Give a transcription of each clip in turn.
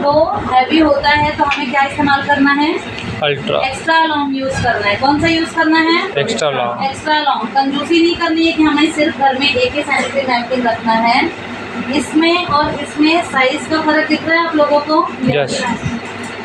Flow heavy होता है तो हमें क्या इस्तेमाल करना है? अल्ट्रा एक्स्ट्रा लॉन्ग यूज़ करना है। कौन सा यूज़ करना है? Extra long. Extra long. कंजूसी नहीं करनी है कि हमें सिर्फ घर में एक ही सैनिटरी नैपकिन रखना है। इसमें और इसमें साइज़ का फ़र्क दिख रहा है आप लोगों को? यस।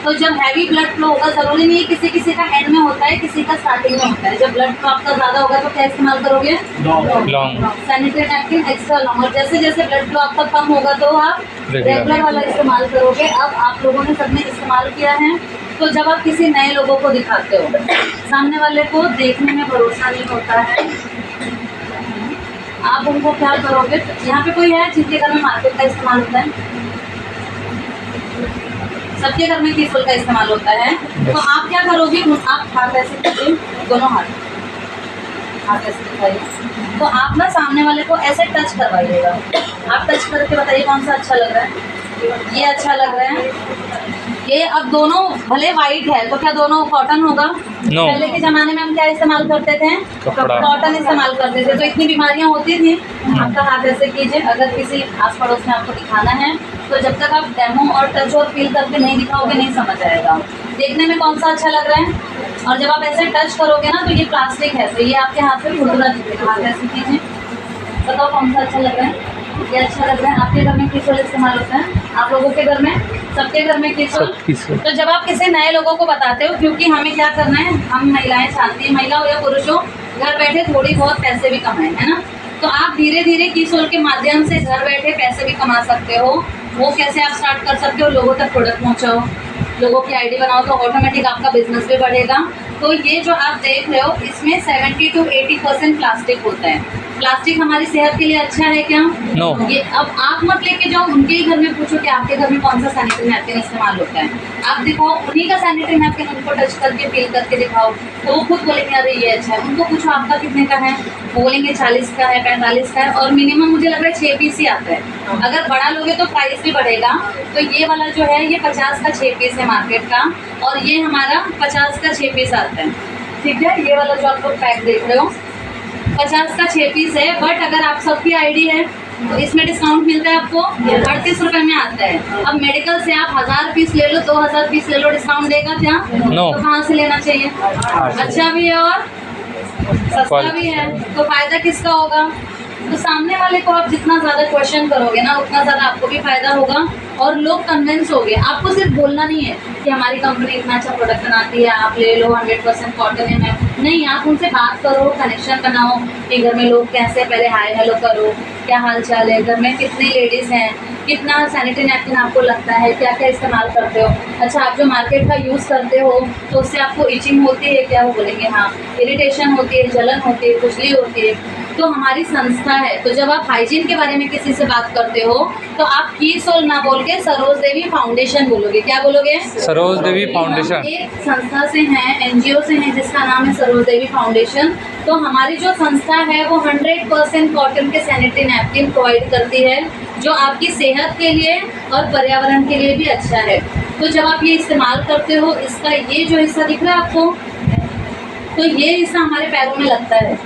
तो जब हैवी ब्लड फ्लो होगा, ज़रूरी नहीं है किसी किसी का एंड में होता है, किसी का स्टार्टिंग में होता है। जब ब्लड फ्लो आपका ज़्यादा होगा तो क्या इस्तेमाल करोगे? Long. Sanitary napkin extra long. और जैसे जैसे ब्लड फ्लो आपका कम होगा तो आप रेगुलर वाला इस्तेमाल करोगे। अब आप लोगों ने सबने इस्तेमाल किया है, तो जब आप किसी नए लोगों को दिखाते हो, सामने वाले को देखने में भरोसा नहीं होता है, आप उनको क्या करोगे? यहाँ पे कोई है जिनके घर में मार्केट का इस्तेमाल होता है? सबके घर में कीसोल का इस्तेमाल होता है। तो आप क्या करोगे? आप हाथ ऐसे कीजिए, दोनों हाथ ऐसे दिखाइए। तो आप ना सामने वाले को ऐसे टच करवाइएगा। आप टच करके बताइए कौन सा अच्छा लग रहा है। ये अच्छा लग रहा है। ये अब दोनों भले वाइट है तो क्या दोनों कॉटन होगा? No. पहले के ज़माने में हम क्या इस्तेमाल करते थे? कपड़ा। कॉटन इस्तेमाल करते थे, तो इतनी बीमारियां होती थी। आपका हाथ ऐसे कीजिए। अगर किसी आस पड़ोस में आपको दिखाना है तो जब तक आप डेमो और टच और फील करके नहीं दिखाओगे नहीं समझ आएगा देखने में कौन सा अच्छा लग रहा है। और जब आप ऐसे टच करोगे ना तो ये प्लास्टिक है, तो ये आपके हाथ में खुरदुरा दिखेगा। हाथ ऐसे कीजिए, बताओ कौन सा अच्छा लग रहा है? ये अच्छा लग रहा है। आपके घर में कीसोल इस्तेमाल होता है? आप लोगों के घर में? सबके घर में कीसोल। तो जब आप किसी नए लोगों को बताते हो, क्योंकि हमें क्या करना है, हम महिलाएं चाहती हैं, महिला हो या पुरुष हो, घर बैठे थोड़ी बहुत पैसे भी कमाएं, है ना। तो आप धीरे धीरे कीसोल के माध्यम से घर बैठे पैसे भी कमा सकते हो। वो कैसे आप स्टार्ट कर सकते हो? लोगों तक प्रोडक्ट पहुँचाओ, लोगों की आईडी बनाओ, तो ऑटोमेटिक आपका बिजनेस भी बढ़ेगा। तो ये जो आप देख रहे हो इसमें 70 to 80% प्लास्टिक होता है। प्लास्टिक हमारी सेहत के लिए अच्छा है क्या? नो। ये अब आप मत लेके जाओ, उनके ही घर में पूछो कि आपके घर में कौन सा सैनिटरी नैपकिन इस्तेमाल होता है। आप दिखाओ उन्हीं का सैनिटरी नैपकिन, उनको टच करके फील करके दिखाओ तो वो खुद बोलेंगे अरे ये अच्छा है। उनको पूछो आपका कितने का है, वो बोलेंगे 40 का है, 45 का है। और मिनिमम मुझे लग रहा है 6 पीस ही आता है। अगर बड़ा लोगे तो प्राइस भी बढ़ेगा। तो ये वाला जो है ये 50 का 6 पीस है मार्केट का, और ये हमारा 50 का 6 पीस आता है। ठीक है, ये वाला जो आप लोग पैक देख रहे हो 50 का 6 पीस है। बट अगर आप सबकी आईडी है तो इसमें डिस्काउंट मिलता है आपको 38 रुपये में आता है। अब मेडिकल से आप 1000 पीस ले लो, 2000 पीस ले लो, डिस्काउंट देगा क्या? No. तो कहाँ से लेना चाहिए? अच्छा भी है और सस्ता भी है, तो फायदा किसका होगा? तो सामने वाले को आप जितना ज़्यादा क्वेश्चन करोगे ना उतना ज़्यादा आपको भी फायदा होगा और लोग कन्विंस हो गए। आपको सिर्फ बोलना नहीं है कि हमारी कंपनी इतना अच्छा प्रोडक्ट बनाती है, आप ले लो, 100% कॉटन है। नहीं, आप उनसे बात करो, कनेक्शन बनाओ कि घर में लोग कैसे, पहले हाय हेलो करो, क्या हाल चाल है, घर में कितनी लेडीज़ हैं, कितना सैनिटरी नैपकिन आपको लगता है, क्या क्या इस्तेमाल करते हो। अच्छा, आप जो मार्केट का यूज़ करते हो तो उससे आपको इचिंग होती है क्या? वो बोलेंगे हाँ। इरिटेशन होती है, जलन होती है, खुजली होती है। तो हमारी संस्था है, तो जब आप हाइजीन के बारे में किसी से बात करते हो तो आप कीसोल ना बोल के सरोज देवी फाउंडेशन बोलोगे। क्या बोलोगे? सरोज देवी फाउंडेशन। एक संस्था से हैं, एनजीओ से हैं, जिसका नाम है सरोज देवी फाउंडेशन। तो हमारी जो संस्था है वो 100% कॉटन के सैनिटरी नैपकिन प्रोवाइड करती है, जो आपकी सेहत के लिए और पर्यावरण के लिए भी अच्छा है। तो जब आप ये इस्तेमाल करते हो, इसका ये जो हिस्सा दिख रहा है आपको, तो ये हिस्सा हमारे पैरों में लगता है।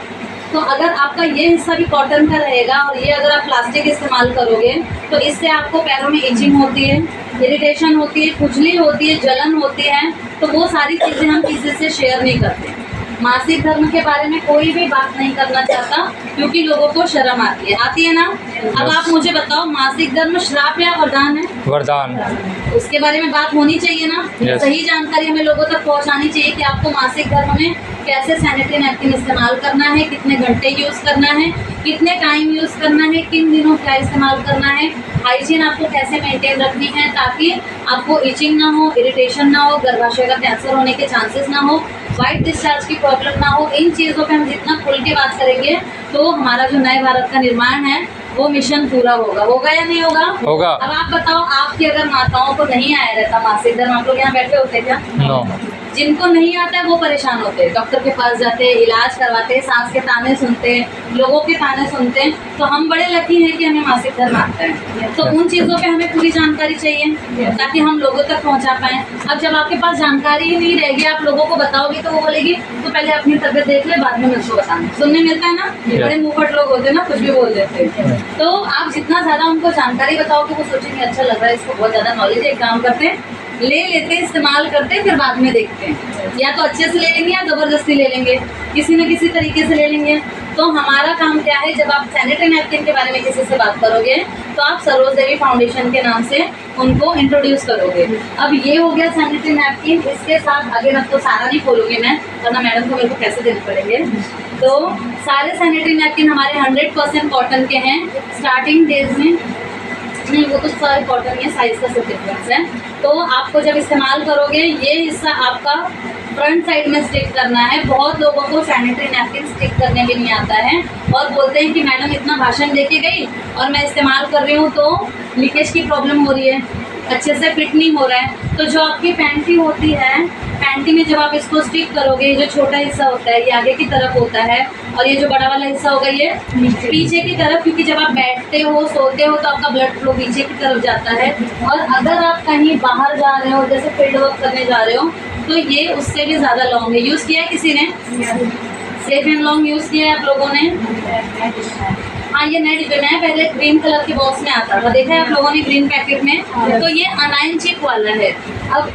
तो अगर आपका ये हिस्सा भी कॉटन का रहेगा और ये अगर आप प्लास्टिक इस्तेमाल करोगे तो इससे आपको पैरों में इचिंग होती है, इरिटेशन होती है, खुजली होती है, जलन होती है। तो वो सारी चीज़ें हम किसी से शेयर नहीं करते। मासिक धर्म के बारे में कोई भी बात नहीं करना चाहता क्योंकि लोगों को शर्म आती है ना। अब आप मुझे बताओ, मासिक धर्म श्राप या वरदान है? वरदान। उसके बारे में बात होनी चाहिए ना। Yes. सही जानकारी हमें लोगों तक पहुंचानी चाहिए कि आपको मासिक धर्म में कैसे सैनिटरी नैपकिन इस्तेमाल करना है, कितने घंटे यूज़ करना है, कितने टाइम यूज़ करना है, किन दिनों क्या इस्तेमाल करना है, हाइजीन आपको कैसे मेंटेन रखनी है ताकि आपको इचिंग ना हो, इरिटेशन ना हो, गर्भाशय का कैंसर होने के चांसेस ना हो, वाइट डिस्चार्ज की प्रॉब्लम ना हो। इन चीज़ों पे हम जितना खुल के बात करेंगे तो हमारा जो नए भारत का निर्माण है वो मिशन पूरा होगा या नहीं होगा? होगा। अब आप बताओ, आपकी अगर माताओं को नहीं आया रहता मासिक धर्म, आप लोग यहाँ बैठे होते क्या? नो। जिनको नहीं आता है वो परेशान होते हैं, डॉक्टर के पास जाते हैं, इलाज करवाते हैं, सांस के ताने सुनते हैं, लोगों के ताने सुनते हैं। तो हम बड़े लकी हैं कि हमें मासिक धर्म आता है। तो उन चीज़ों पे हमें पूरी जानकारी चाहिए ताकि हम लोगों तक पहुंचा पाएँ। अब जब आपके पास जानकारी ही नहीं रहेगी, आप लोगों को बताओगे तो वो बोलेगी तो पहले अपनी तबीयत देख ले, बाद में मुझको बताना। सुनने मिलता है ना, बड़े मुंहफट लोग होते हैं ना, कुछ भी बोल देते हैं। तो आप जितना ज़्यादा उनको जानकारी बताओगे वो सोचेंगे अच्छा लग रहा है, इसको बहुत ज़्यादा नॉलेज है, एक काम करते हैं, ले लेते हैं, इस्तेमाल करते हैं, फिर बाद में देखते हैं। या तो अच्छे से ले लेंगे या ज़बरदस्ती ले लेंगे, किसी न किसी तरीके से ले लेंगे। तो हमारा काम क्या है, जब आप सैनिटरी नैपकिन के बारे में किसी से बात करोगे तो आप सरोज देवी फाउंडेशन के नाम से उनको इंट्रोड्यूस करोगे। अब ये हो गया सैनिटरी नैपकिन। इसके साथ आगे अब तो सारा नहीं खोलोगे मैं, वरना मैडम को मेरे को पैसे देने पड़ेंगे। तो सारे सैनिटरी नैपकिन हमारे 100% कॉटन के हैं। स्टार्टिंग डेज में नहीं, वो तो सारे कॉटन है, साइज़ का सिर्फ डिफरेंस है। तो आपको जब इस्तेमाल करोगे ये हिस्सा आपका फ्रंट साइड में स्टिक करना है। बहुत लोगों को सैनिटरी नैपकिन स्टिक करने भी नहीं आता है और बोलते हैं कि मैडम इतना भाषण दे के गई और मैं इस्तेमाल कर रही हूँ तो लीकेज की प्रॉब्लम हो रही है, अच्छे से फिट नहीं हो रहा है। तो जो आपकी पैंटी होती है, पैंटी में जब आप इसको स्टिक करोगे, जो छोटा हिस्सा होता है ये आगे की तरफ होता है और ये जो बड़ा वाला हिस्सा होगा ये पीछे की तरफ, क्योंकि जब आप बैठते हो, सोते हो तो आपका ब्लड फ्लो पीछे की तरफ जाता है। और अगर आप कहीं बाहर जा रहे हो, जैसे फील्ड वर्क करने जा रहे हो, तो ये उससे भी ज़्यादा लॉन्ग है। यूज़ किया है किसी ने? सेफ एंड लॉन्ग यूज़ किया है आप लोगों ने? हाँ, ये नए डिब्बे में है, पहले ग्रीन कलर के बॉक्स में आता था, देखा है आप लोगों ने ग्रीन पैकेट में। तो ये अनाइन चिप वाला है। अब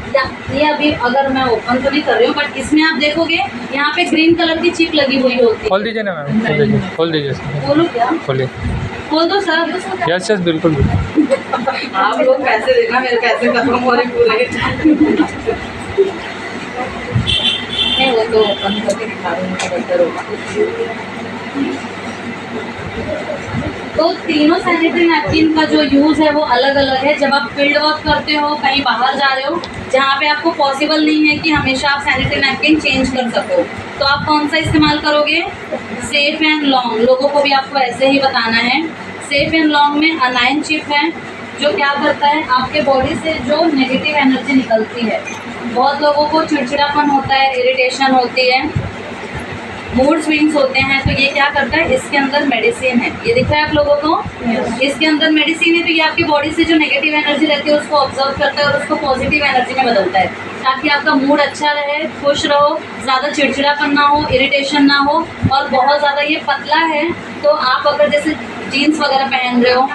ये अभी अगर मैं ओपन तो नहीं कर रही हूँ, बट इसमें आप देखोगे यहाँ पे ग्रीन कलर की चिप लगी हुई होती है। खोल दीजिए ना मैम, खोल दीजिए, खोल दीजिए। बोलो क्या? खोलिए। खोल दो सर। यस यस, बिल्कुल। आप लोग पैसे देना, मेरे पैसे खत्म हो रहे पूरे। नहीं, वो तो ओपन करके दिखा रही हूँ, बेहतर होगा। तो तीनों सैनिटरी नैपकिन का जो यूज़ है वो अलग अलग है। जब आप फील्ड वर्क करते हो, कहीं बाहर जा रहे हो, जहाँ पे आपको पॉसिबल नहीं है कि हमेशा आप सैनिटरी नैपकिन चेंज कर सको, तो आप कौन सा इस्तेमाल करोगे? Safe and long. लोगों को भी आपको ऐसे ही बताना है। सेफ एंड लॉन्ग में अनाइन चिप है, जो क्या करता है, आपके बॉडी से जो नेगेटिव एनर्जी निकलती है, बहुत लोगों को चिड़चिड़ापन होता है, इरिटेशन होती है, मूड स्विंग्स होते हैं, तो ये क्या करता है, इसके अंदर मेडिसिन है। ये दिख रहा है आप लोगों को? इसके अंदर मेडिसिन है। तो ये आपकी बॉडी से जो नेगेटिव एनर्जी रहती है उसको ऑब्जर्व करता है और उसको पॉजिटिव एनर्जी में बदलता है, ताकि आपका मूड अच्छा रहे, खुश रहो, ज़्यादा चिड़चिड़ापन ना हो, इरिटेशन ना हो। और बहुत ज़्यादा ये पतला है, तो आप अगर जैसे जीन्स वगैरह पहन रहे हो,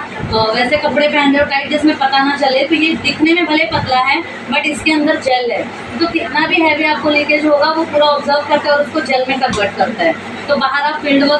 वैसे कपड़े पहन रहे हो टाइट, जिसमें पता ना चले, तो ये दिखने में भले पतला है बट इसके अंदर जेल है, तो कितना भी हैवी आपको लीकेज होगा वो पूरा ऑब्जर्व करता है और उसको जेल में कन्वर्ट करता है। तो बाहर आप फील्ड वर्क